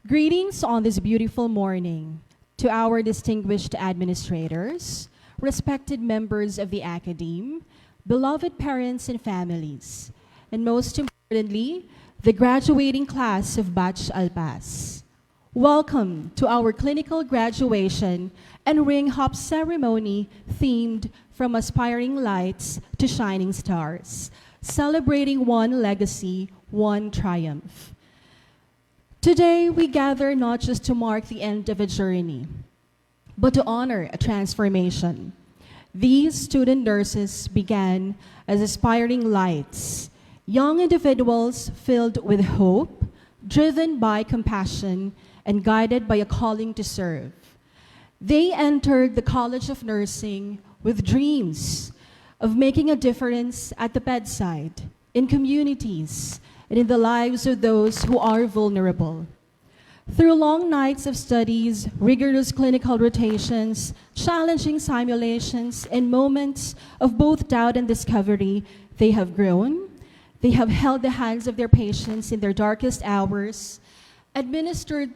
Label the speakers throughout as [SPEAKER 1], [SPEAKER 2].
[SPEAKER 1] Greetings on this beautiful morning to our distinguished administrators, respected members of the academe, beloved parents and families, and most importantly, the graduating class of Batch Alpas. Welcome to our clinical graduation and ring hop ceremony themed from aspiring lights to shining stars, celebrating one legacy, one triumph. Today, we gather not just to mark the end of a journey, but to honor a transformation. These student nurses began as aspiring lights, young individuals filled with hope, driven by compassion, and guided by a calling to serve. They entered the College of Nursing with dreams of making a difference at the bedside, in communities, and in the lives of those who are vulnerable. Through long nights of studies, rigorous clinical rotations, challenging simulations, and moments of both doubt and discovery, they have grown. They have held the hands of their patients in their darkest hours, administered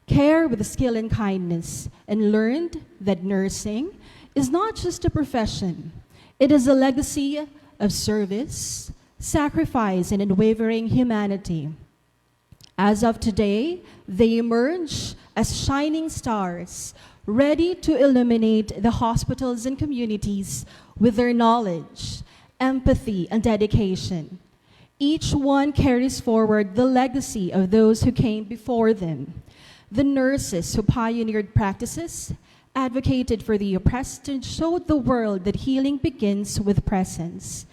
[SPEAKER 1] care with skill and kindness, and learned that nursing is not just a profession. It is a legacy of service, sacrifice, and unwavering humanity. As of today, they emerge as shining stars, ready to illuminate the hospitals and communities with their knowledge, empathy, and dedication. Each one carries forward the legacy of those who came before them, the nurses who pioneered practices, advocated for the oppressed, and showed the world that healing begins with presence.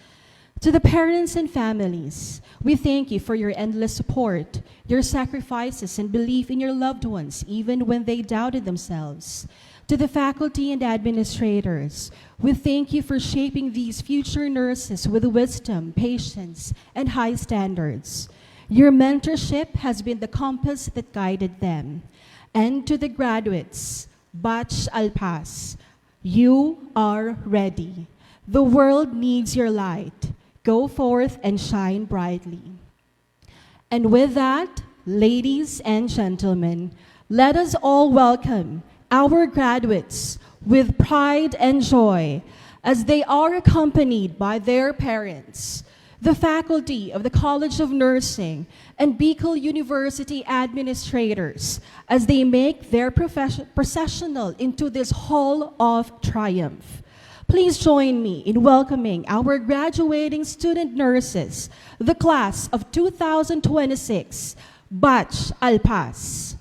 [SPEAKER 1] To the parents and families, we thank you for your endless support, your sacrifices, and belief in your loved ones, even when they doubted themselves. To the faculty and administrators, we thank you for shaping these future nurses with wisdom, patience, and high standards. Your mentorship has been the compass that guided them. And to the graduates, Batch Alpas, you are ready. The world needs your light. Go forth and shine brightly. And with that, ladies and gentlemen, let us all welcome our graduates with pride and joy as they are accompanied by their parents, the faculty of the College of Nursing, and Bicol University administrators as they make their processional into this Hall of Triumph. Please join me in welcoming our graduating student nurses, the class of 2026, Batch Alpas.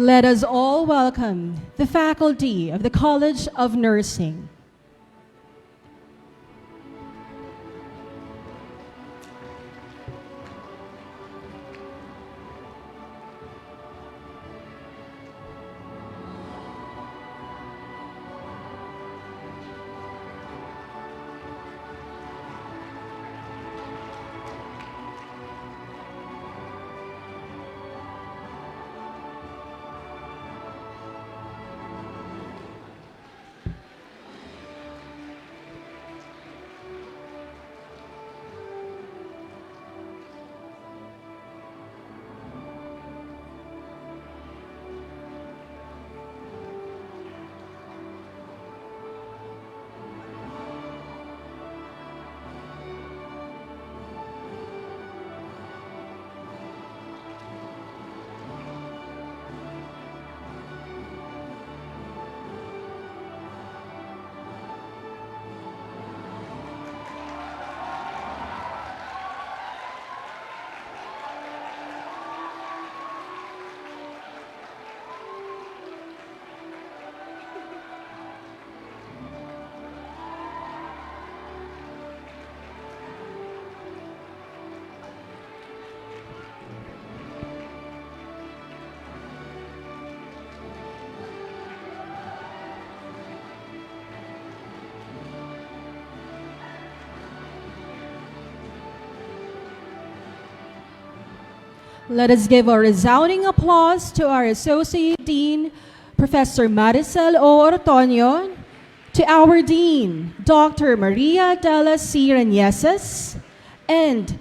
[SPEAKER 1] Let us all welcome the faculty of the College of Nursing. Let us give a resounding applause to our Associate Dean, Professor Maricel O. Ortonio, to our Dean, Dr. Maria Dela C. Renieses, and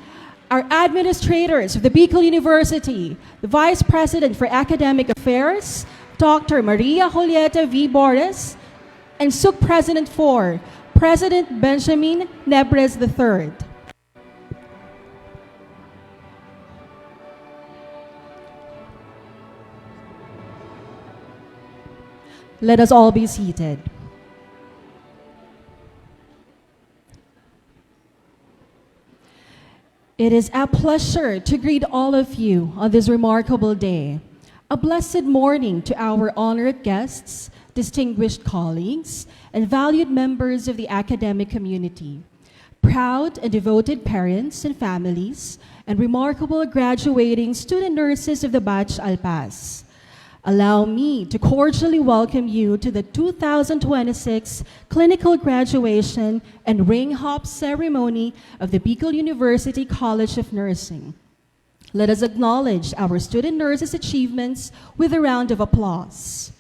[SPEAKER 1] our administrators of the BUCN University, the Vice President for Academic Affairs, Dr. Maria Julieta V. Boris, and SUC President 4, President Benjamin Nebres III. Let us all be seated. It is a pleasure to greet all of you on this remarkable day. A blessed morning to our honored guests, distinguished colleagues, and valued members of the academic community, proud and devoted parents and families, and remarkable graduating student nurses of the batch Alpas. Allow me to cordially welcome you to the 2026 Clinical Graduation and Ring Hop Ceremony of the BUCN University College of Nursing. Let us acknowledge our student nurses' achievements with a round of applause.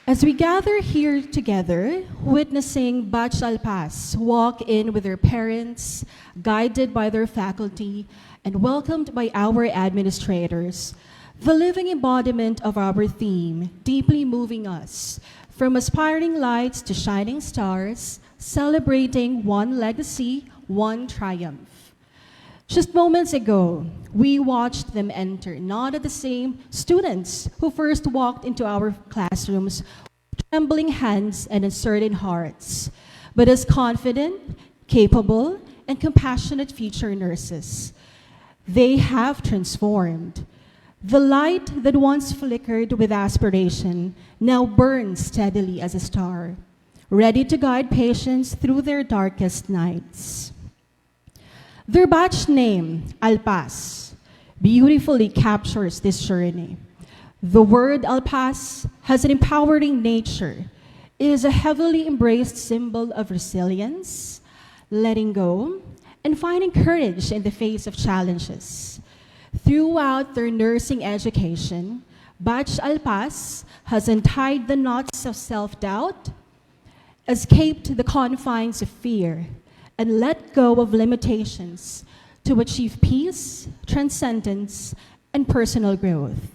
[SPEAKER 1] As we gather here together, witnessing Batch Alpas walk in with their parents, guided by their faculty, and welcomed by our administrators, the living embodiment of our theme, deeply moving us, from aspiring lights to shining stars, celebrating one legacy, one triumph. Just moments ago, we watched them enter, not at the same students who first walked into our classrooms with trembling hands and uncertain hearts, but as confident, capable, and compassionate future nurses. They have transformed. The light that once flickered with aspiration now burns steadily as a star, ready to guide patients through their darkest nights. Their batch name, Alpas, beautifully captures this journey. The word Alpas has an empowering nature. It is a heavily embraced symbol of resilience, letting go, and finding courage in the face of challenges. Throughout their nursing education, Batch Alpas has untied the knots of self-doubt, escaped the confines of fear, and let go of limitations to achieve peace, transcendence, and personal growth.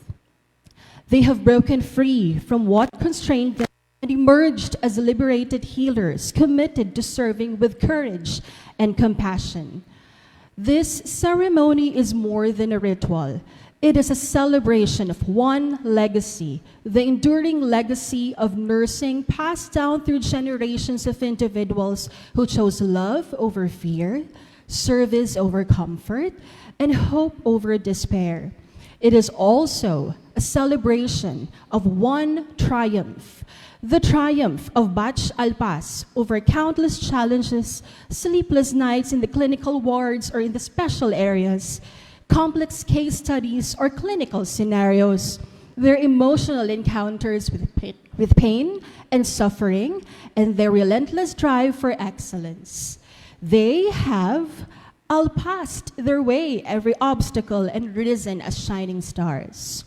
[SPEAKER 1] They have broken free from what constrained them and emerged as liberated healers committed to serving with courage and compassion. This ceremony is more than a ritual. It is a celebration of one legacy, the enduring legacy of nursing passed down through generations of individuals who chose love over fear, service over comfort, and hope over despair. It is also a celebration of one triumph, the triumph of Batch Alpas over countless challenges, sleepless nights in the clinical wards or in the special areas, complex case studies or clinical scenarios, their emotional encounters with pain and suffering, and their relentless drive for excellence. They have passed their way every obstacle and risen as shining stars.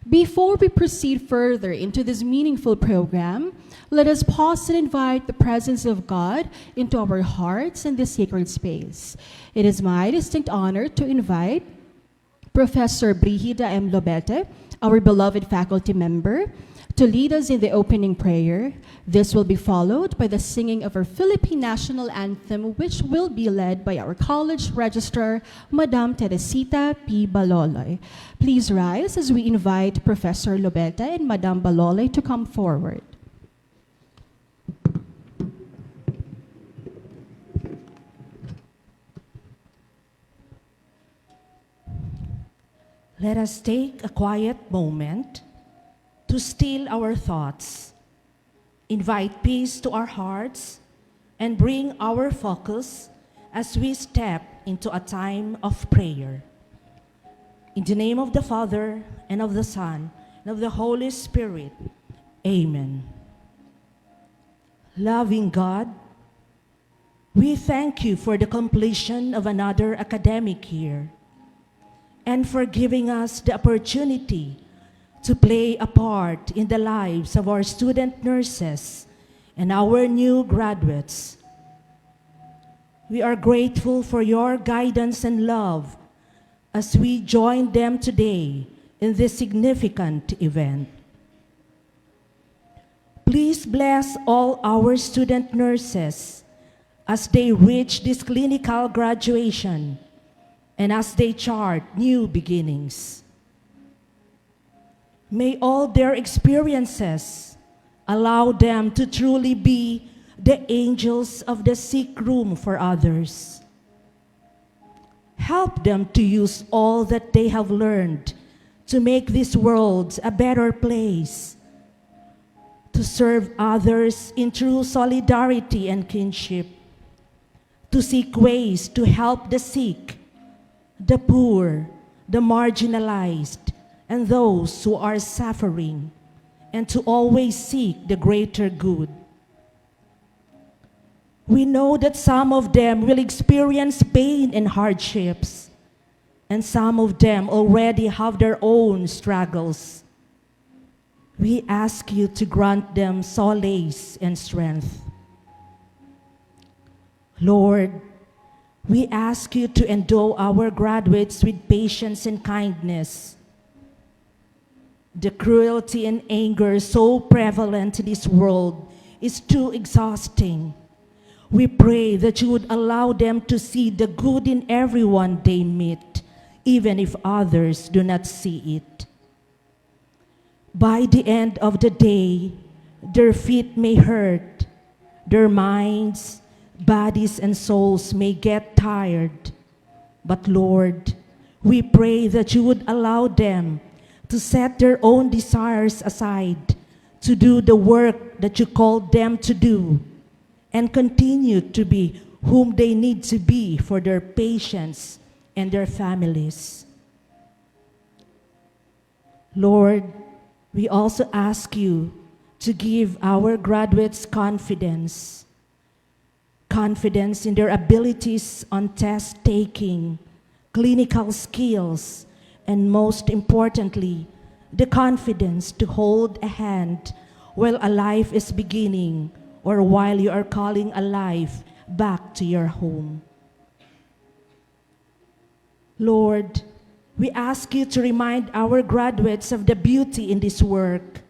[SPEAKER 1] Before we proceed further into this meaningful program, let us pause and invite the presence of God into our hearts in this sacred space. It is my distinct honor to invite Professor Brigida M. Lobete, our beloved faculty member, to lead us in the opening prayer. This will be followed by the singing of our Philippine National Anthem, which will be led by our college registrar, Madam Teresita P. Baloloy. Please rise as we invite Professor Lobete and Madam Baloloy to come forward.
[SPEAKER 2] Let us take a quiet moment to still our thoughts, invite peace to our hearts, and bring our focus as we step into a time of prayer. In the name of the Father, and of the Son, and of the Holy Spirit, amen. Loving God, we thank you for the completion of another academic year and for giving us the opportunity to play a part in the lives of our student nurses and our new graduates. We are grateful for your guidance and love as we join them today in this significant event. Please bless all our student nurses as they reach this clinical graduation and as they chart new beginnings. May all their experiences allow them to truly be the angels of the sick room for others. Help them to use all that they have learned to make this world a better place, to serve others in true solidarity and kinship, to seek ways to help the sick, the poor, the marginalized, and those who are suffering, and to always seek the greater good. We know that some of them will experience pain and hardships, and some of them already have their own struggles. We ask you to grant them solace and strength. Lord, we ask you to endow our graduates with patience and kindness. The cruelty and anger so prevalent in this world is too exhausting. We pray that you would allow them to see the good in everyone they meet, even if others do not see it. By the end of the day, their feet may hurt, their minds, bodies, and souls may get tired. But Lord, we pray that you would allow them to set their own desires aside, to do the work that you called them to do, and continue to be whom they need to be for their patients and their families. Lord, we also ask you to give our graduates confidence in their abilities on test taking, clinical skills, and most importantly, the confidence to hold a hand while a life is beginning or while you are calling a life back to your home. Lord, we ask you to remind our graduates of the beauty in this work.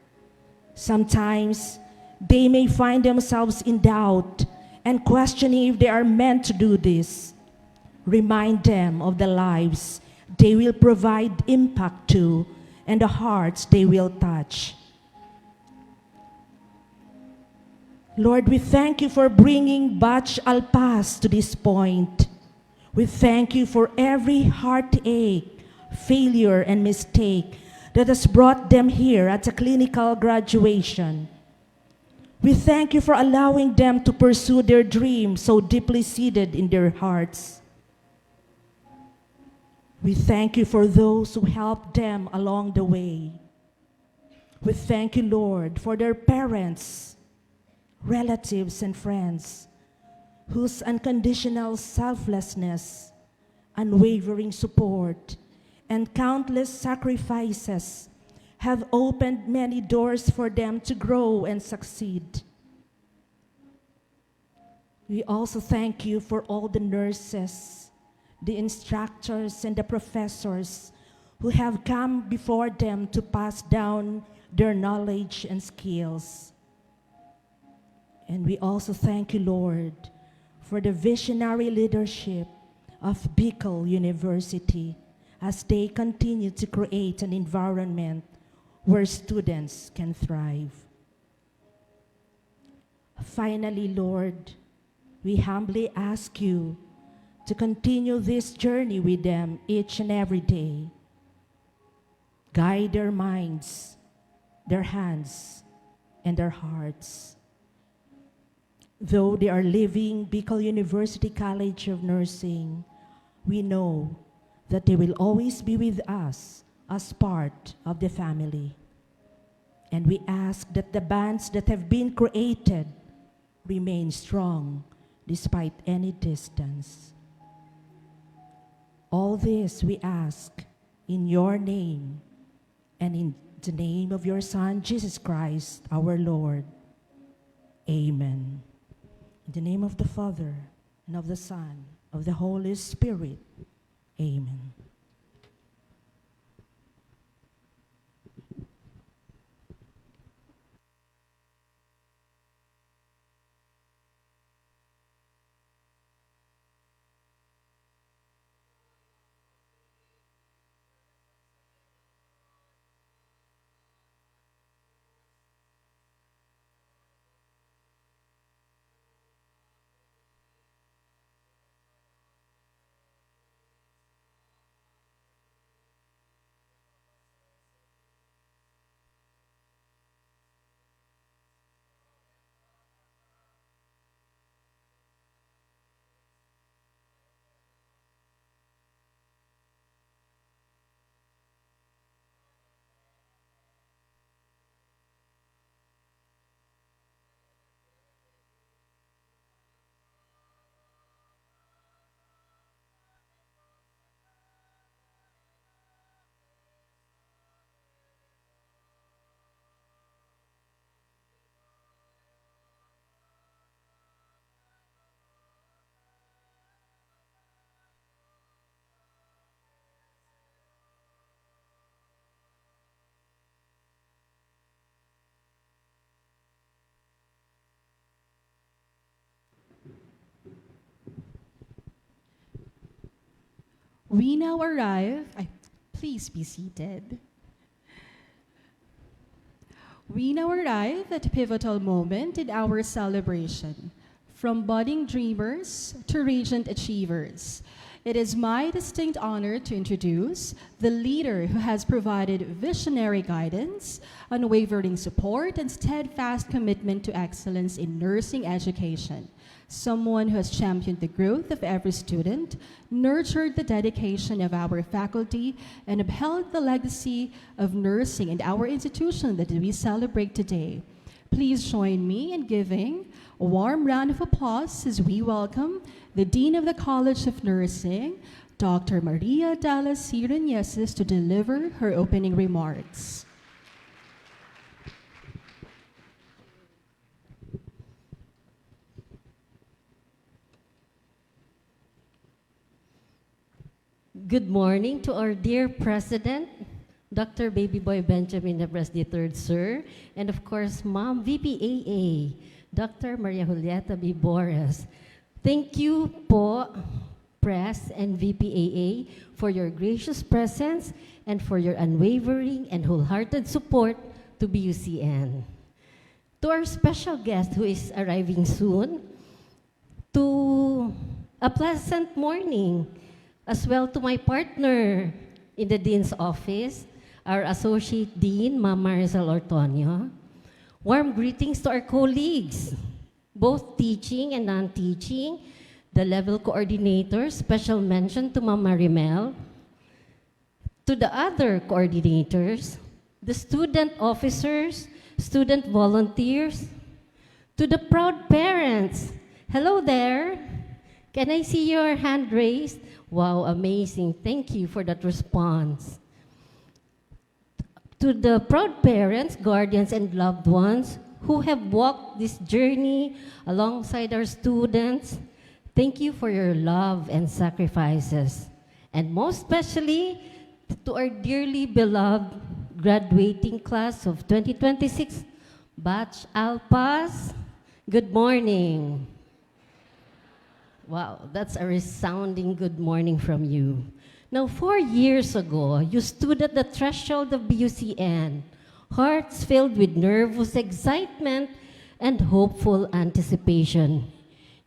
[SPEAKER 2] Sometimes they may find themselves in doubt and questioning if they are meant to do this. Remind them of the lives they will provide impact to and the hearts they will touch. Lord, we thank you for bringing Batch Alpas to this point. We thank you for every heartache, failure, and mistake that has brought them here at a clinical graduation. We thank you for allowing them to pursue their dreams so deeply seated in their hearts. We thank you for those who helped them along the way. We thank you, Lord, for their parents, relatives, and friends whose unconditional selflessness, unwavering support, and countless sacrifices have opened many doors for them to grow and succeed. We also thank you for all the nurses, the instructors, and the professors who have come before them to pass down their knowledge and skills. And we also thank you, Lord, for the visionary leadership of BUCN University as they continue to create an environment where students can thrive. Finally, Lord, we humbly ask you to continue this journey with them each and every day. Guide their minds, their hands, and their hearts. Though they are leaving BUCN University College of Nursing, we know that they will always be with us as part of the family. And we ask that the bonds that have been created remain strong despite any distance. All this we ask in your name and in the name of your Son, Jesus Christ, our Lord. Amen. In the name of the Father, and of the Son, of the Holy Spirit. Amen.
[SPEAKER 1] We now arrive, please be seated. We now arrive at a pivotal moment in our celebration. From budding dreamers to radiant achievers, it is my distinct honor to introduce the leader who has provided visionary guidance, unwavering support, and steadfast commitment to excellence in nursing education. Someone who has championed the growth of every student, nurtured the dedication of our faculty, and upheld the legacy of nursing in our institution that we celebrate today. Please join me in giving a warm round of applause as we welcome the Dean of the College of Nursing, Dr. Maria Dallas Sirenieses, to deliver her opening remarks.
[SPEAKER 3] Good morning to our dear President, Dr. Baby Boy Benjamin Nebres III, sir, and of course, Ma'am VPAA, Dr. Maria Julieta B. Bores. Thank you po, Press and VPAA, for your gracious presence and for your unwavering and wholehearted support to BUCN. To our special guest who is arriving soon, to a pleasant morning, as well to my partner, in the Dean's office, our Associate Dean, Ma'am Marison Ortonio. Warm greetings to our colleagues, both teaching and non-teaching, the level coordinators, special mention to Ma'am Marimel, to the other coordinators, the student officers, student volunteers, to the proud parents. Hello there. Can I see your hand raised? Wow, amazing. Thank you for that response. To the proud parents, guardians, and loved ones who have walked this journey alongside our students, thank you for your love and sacrifices. And most especially, to our dearly beloved graduating class of 2026, Batch Alpas, good morning. Wow, that's a resounding good morning from you. Now, 4 years ago, you stood at the threshold of BUCN, hearts filled with nervous excitement and hopeful anticipation.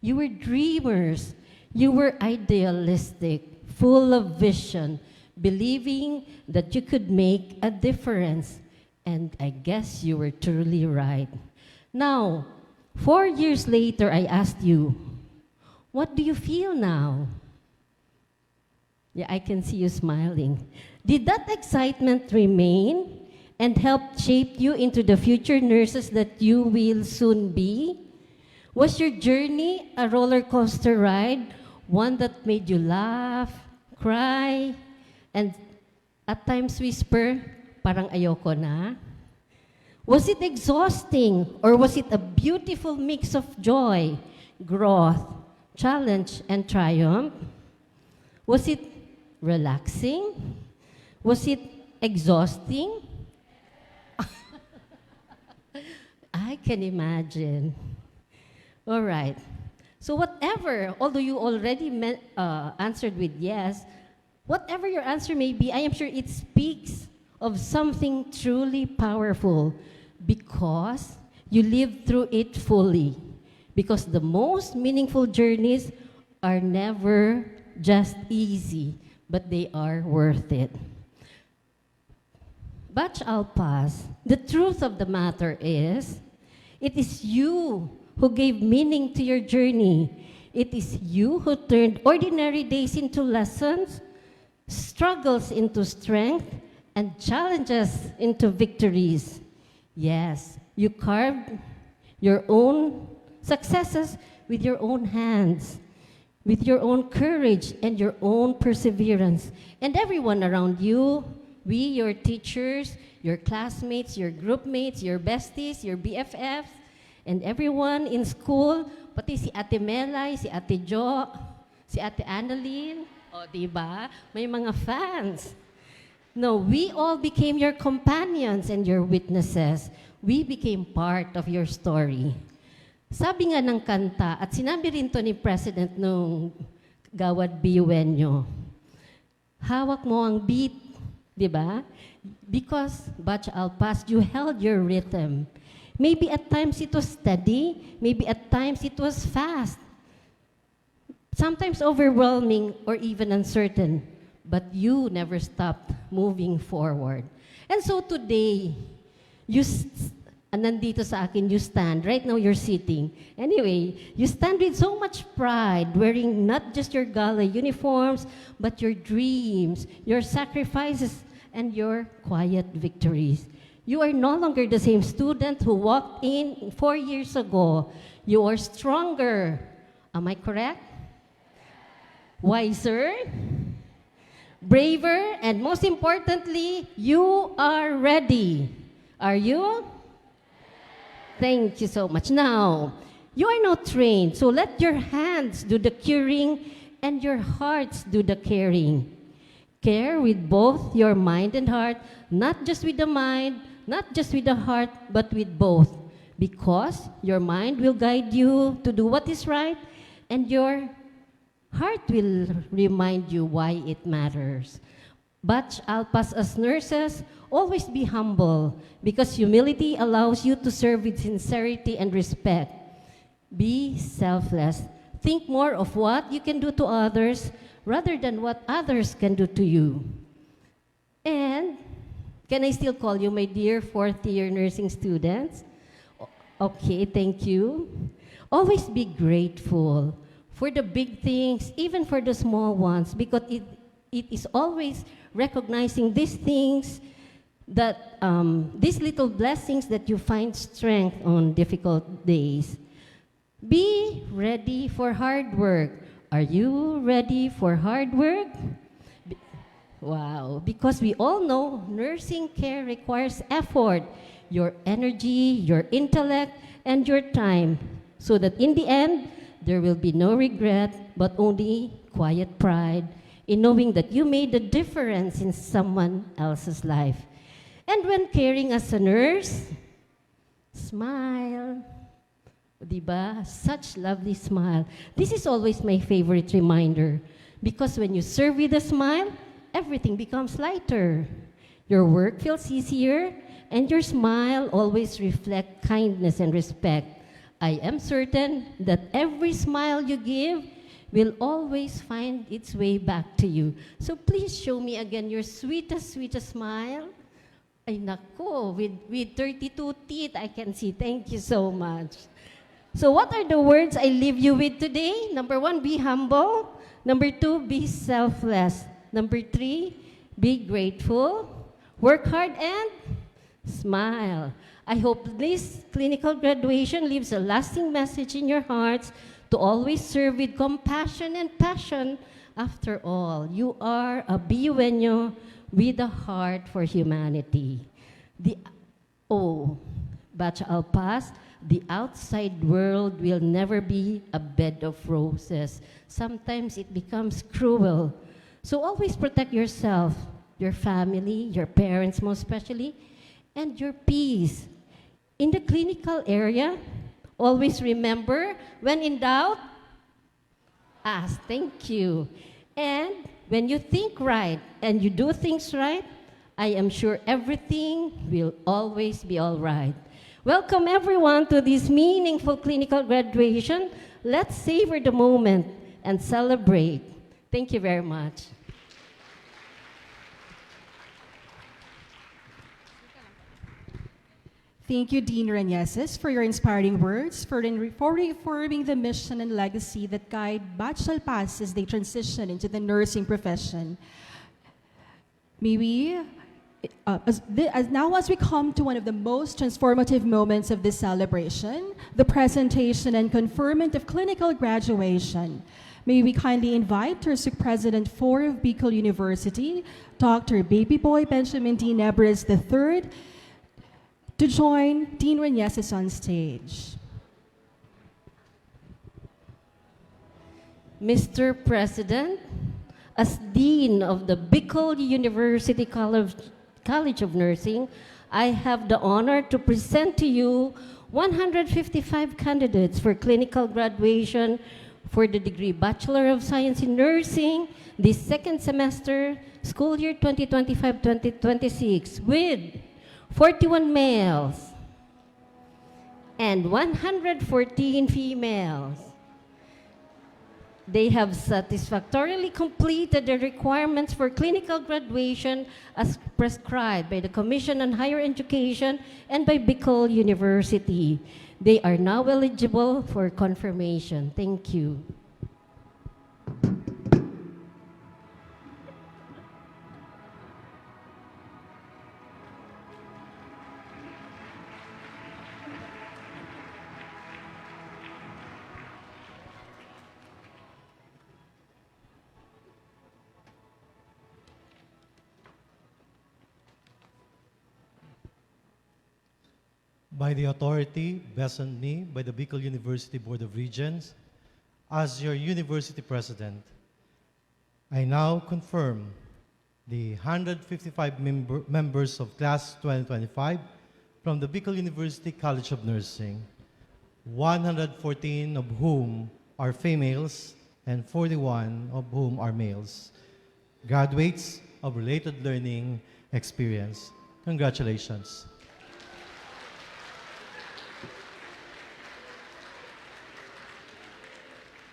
[SPEAKER 3] You were dreamers, you were idealistic, full of vision, believing that you could make a difference. And I guess you were truly right. Now, 4 years later, I asked you, what do you feel now? Yeah, I can see you smiling. Did that excitement remain and help shape you into the future nurses that you will soon be? Was your journey a roller coaster ride, one that made you laugh, cry, and at times whisper, parang ayoko na? Was it exhausting, or was it a beautiful mix of joy, growth, challenge, and triumph? Was it relaxing? Was it exhausting? I can imagine. All right. So whatever, although you already answered with yes, whatever your answer may be, I am sure it speaks of something truly powerful because you lived through it fully. Because the most meaningful journeys are never just easy, but they are worth it. Batch Alpas, the truth of the matter is, it is you who gave meaning to your journey. It is you who turned ordinary days into lessons, struggles into strength, and challenges into victories. Yes, you carved your own successes with your own hands, with your own courage and your own perseverance. And everyone around you, we, your teachers, your classmates, your group mates, your besties, your BFFs, and everyone in school, pati si Ate Melay, si Ate Jo, si Ate Annalyn, o diba? May mga fans. No, we all became your companions and your witnesses. We became part of your story. Sabi nga ng kanta, at sinabi rin to ni President nung Gawad BUN nyo, hawak mo ang beat, di ba? Because, Batch Alpas, you held your rhythm. Maybe at times it was steady, maybe at times it was fast, sometimes overwhelming or even uncertain, but you never stopped moving forward. And so today, nandito sa akin, you stand. Right now, you're sitting. Anyway, you stand with so much pride, wearing not just your gala uniforms, but your dreams, your sacrifices, and your quiet victories. You are no longer the same student who walked in 4 years ago. You are stronger. Am I correct? Wiser, braver, and most importantly, you are ready. Are you? Thank you so much. Now, you are not trained, so let your hands do the curing and your hearts do the caring. Care with both your mind and heart, not just with the mind, not just with the heart, but with both. Because your mind will guide you to do what is right, and your heart will remind you why it matters. But Alpas, as nurses, always be humble, because humility allows you to serve with sincerity and respect. Be selfless. Think more of what you can do to others rather than what others can do to you. And can I still call you my dear fourth-year nursing students? Okay, thank you. Always be grateful for the big things, even for the small ones, because it is always recognizing these things that these little blessings that you find strength on difficult days. Be ready for hard work. Are you ready for hard work? Wow, because we all know nursing care requires effort, your energy, your intellect, and your time, so that in the end, there will be no regret, but only quiet pride in knowing that you made a difference in someone else's life. And when caring as a nurse, smile. Diba? Such lovely smile. This is always my favorite reminder, because when you serve with a smile, everything becomes lighter. Your work feels easier, and your smile always reflects kindness and respect. I am certain that every smile you give will always find its way back to you. So please show me again your sweetest, sweetest smile. Ay nako, with 32 teeth, I can see. Thank you so much. So what are the words I leave you with today? Number 1, be humble. Number 2, be selfless. Number 3, be grateful. Work hard and smile. I hope this clinical graduation leaves a lasting message in your hearts to always serve with compassion and passion. After all, you are a BUNyo with a heart for humanity. Batch I'll pass. The outside world will never be a bed of roses. Sometimes it becomes cruel. So always protect yourself, your family, your parents most especially, and your peace. In the clinical area, always remember, when in doubt, ask. Thank you. And when you think right and you do things right, I am sure everything will always be all right. Welcome everyone to this meaningful clinical graduation. Let's savor the moment and celebrate. Thank you very much.
[SPEAKER 1] Thank you, Dean Reneses, for your inspiring words, for reaffirming the mission and legacy that guide Batch Alpas as they transition into the nursing profession. May we, as we come to one of the most transformative moments of this celebration, the presentation and conferment of clinical graduation, may we kindly invite Tursuk President 4 of Bicol University, Dr. Baby Boy Benjamin D. Nebres III, to join Dean Reneses on stage.
[SPEAKER 3] Mr. President, as Dean of the Bicol University College of Nursing, I have the honor to present to you 155 candidates for clinical graduation for the degree Bachelor of Science in Nursing this second semester, school year 2025-2026, with 41 males and 114 females. They have satisfactorily completed the requirements for clinical graduation as prescribed by the Commission on Higher Education and by Bicol University. They are now eligible for confirmation. Thank you.
[SPEAKER 4] By the authority vested in me by the Bicol University Board of Regents, as your university president, I now confirm the 155 members of Class 2025 from the Bicol University College of Nursing, 114 of whom are females and 41 of whom are males, graduates of related learning experience. Congratulations.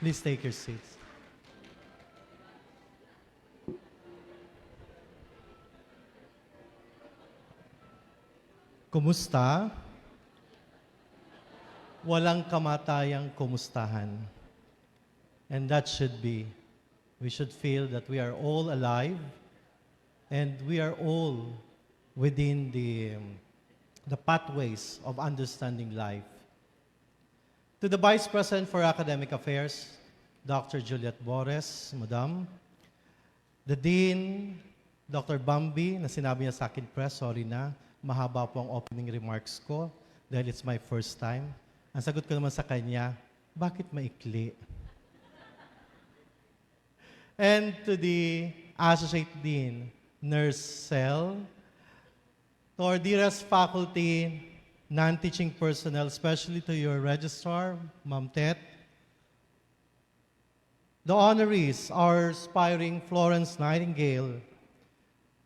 [SPEAKER 4] Please take your seats. Kumusta? Walang kamatayang kumustahan. And that should be. We should feel that we are all alive and we are all within the pathways of understanding life. To the Vice President for Academic Affairs, Dr. Juliet Bores, Madam, the Dean, Dr. Bambi, na sinabi niya sa akin, press, sorry na, mahaba po ang opening remarks ko dahil it's my first time. Ang sagot ko naman sa kanya, bakit maikli? And to the Associate Dean, Nurse Cell, to our dearest faculty, non-teaching personnel, especially to your registrar, Ma'am Tet, the honorees, our aspiring Florence Nightingale,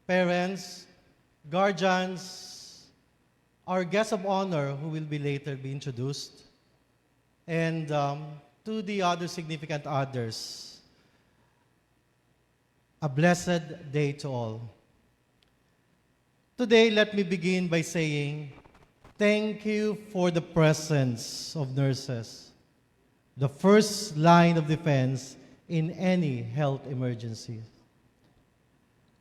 [SPEAKER 4] parents, guardians, our guest of honor who will be later be introduced, and to the other significant others, a blessed day to all. Today, let me begin by saying, thank you for the presence of nurses, the first line of defense in any health emergency.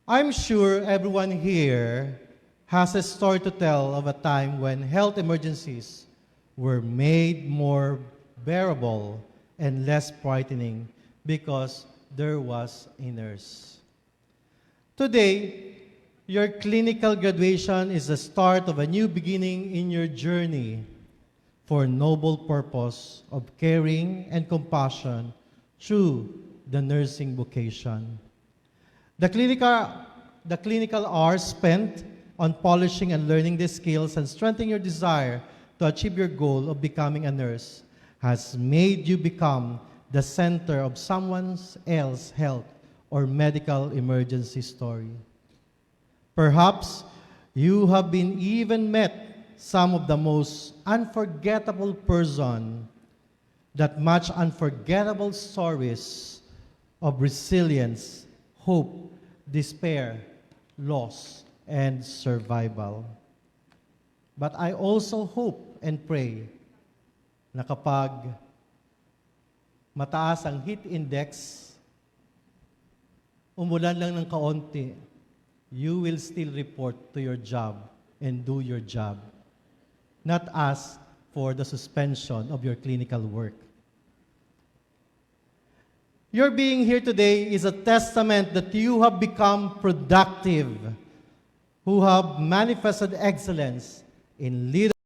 [SPEAKER 4] I'm sure everyone here has a story to tell of a time when health emergencies were made more bearable and less frightening because there was a nurse. Today, your clinical graduation is the start of a new beginning in your journey for a noble purpose of caring and compassion through the nursing vocation. The clinical hours spent on polishing and learning these skills and strengthening your desire to achieve your goal of becoming a nurse has made you become the center of someone else's health or medical emergency story. Perhaps you have been even met some of the most unforgettable person that much unforgettable stories of resilience, hope, despair, loss, and survival. But I also hope and pray na kapag mataas ang heat index, umulan lang ng kaunti, you will still report to your job and do your job. Not ask for the suspension of your clinical work. Your being here today is a testament that you have become productive, who have manifested excellence in leadership